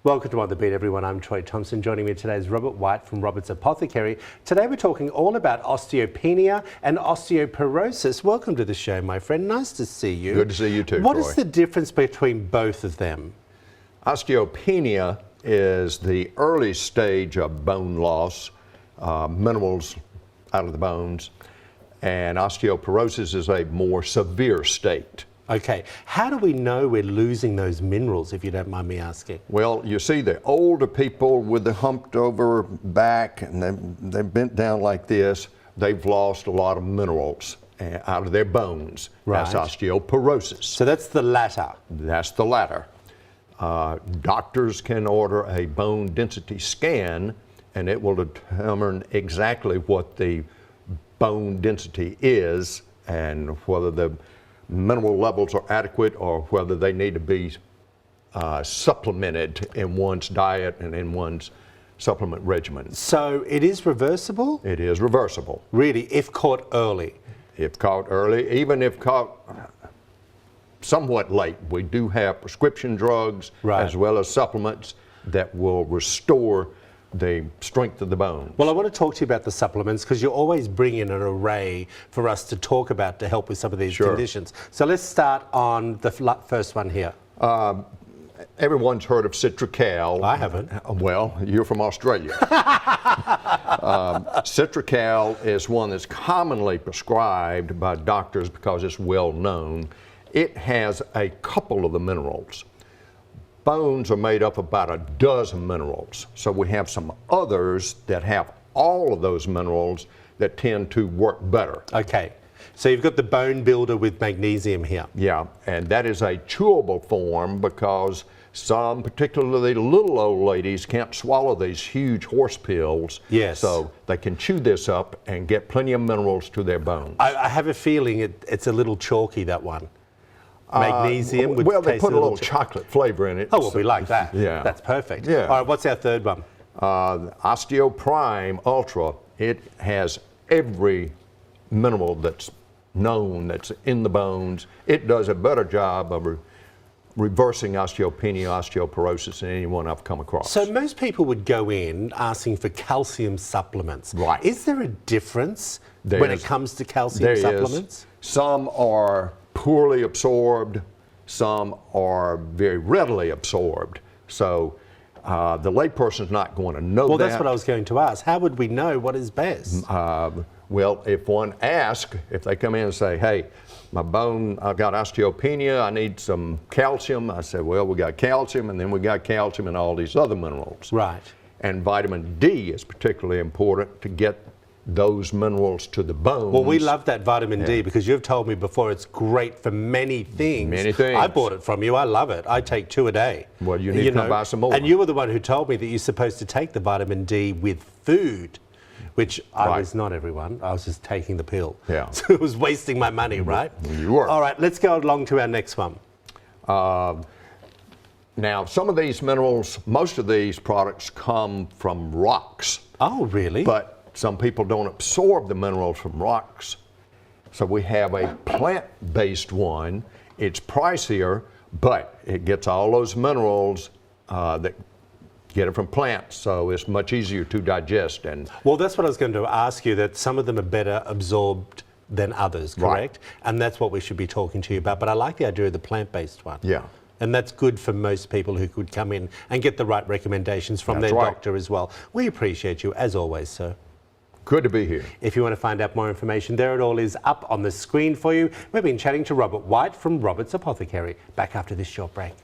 Welcome to On The Beat, everyone. I'm Troy Thompson. Joining me today is Robert White from Robert's Apothecary. Today we're talking all about osteopenia and osteoporosis. Welcome to the show, my friend. Nice to see you. Good to see you too, What Troy. is the difference between both of them? Osteopenia is the early stage of bone loss, minerals out of the bones, and osteoporosis is a more severe state. Okay, how do we know we're losing those minerals, if you don't mind me asking? Well, you see the older people with the humped over back and they've bent down like this, they've lost a lot of minerals out of their bones. Right. That's osteoporosis. So that's the latter. That's the latter. Doctors can order a bone density scan and it will determine exactly what the bone density is and whether the mineral levels are adequate or whether they need to be supplemented in one's diet and in one's supplement regimen. So it is reversible? It is reversible. Really, if caught early? If caught early, even if caught somewhat late, we do have prescription drugs as well as supplements that will restore the strength of the bone. Well, I want to talk to you about the supplements because you always bring in an array for us to talk about to help with some of these conditions. So let's start on the first one here. Everyone's heard of Citra Kale. I haven't. Well, you're from Australia. Citra Kale is one that's commonly prescribed by doctors because it's well known. It has a couple of the minerals. Bones are made up of about a dozen minerals. So we have some others that have all of those minerals that tend to work better. Okay. So you've got the bone builder with magnesium here. Yeah, and that is a chewable form because some, particularly little old ladies, can't swallow these huge horse pills. Yes. So they can chew this up and get plenty of minerals to their bones. I have a feeling it's a little chalky, that one. Magnesium would well, they taste put a little chalky. chocolate flavor in it. Oh, well, we like that. Yeah. That's perfect. Yeah. All right, what's our third one? OsteoPrime Ultra. It has every mineral that's known that's in the bones. It does a better job of reversing osteopenia, osteoporosis than anyone I've come across. So most people would go in asking for calcium supplements. Right. Is there a difference when it comes to calcium supplements? Some are poorly absorbed, some are very readily absorbed. So the layperson's not going to know that. Well, that's what I was going to ask. How would we know what is best? Well, if one asks, if they come in and say, hey, my bone, I've got osteopenia, I need some calcium, I say, well, we got calcium, and then we got calcium and all these other minerals. Right. And vitamin D is particularly important to get those minerals to the bones. Well, we love that vitamin D because you've told me before it's great for many things. Many things. I bought it from you. I love it. I take 2 a day. Well, you need to come buy some more. And you were the one who told me that you're supposed to take the vitamin D with food, which I was not, everyone. I was just taking the pill. Yeah. So it was wasting my money, right? You were. All right, let's go along to our next one. Now, some of these minerals, most of these products come from rocks. Oh, really? But some people don't absorb the minerals from rocks. So we have a plant-based one. It's pricier, but it gets all those minerals that get it from plants, so it's much easier to digest. And well, that's what I was going to ask you, that some of them are better absorbed than others, correct? Right. And that's what we should be talking to you about. But I like the idea of the plant-based one. Yeah. And that's good for most people who could come in and get the right recommendations from their doctor as well. We appreciate you, as always, sir. Good to be here. If you want to find out more information, there it all is up on the screen for you. We've been chatting to Robert White from Robert's Apothecary. Back after this short break.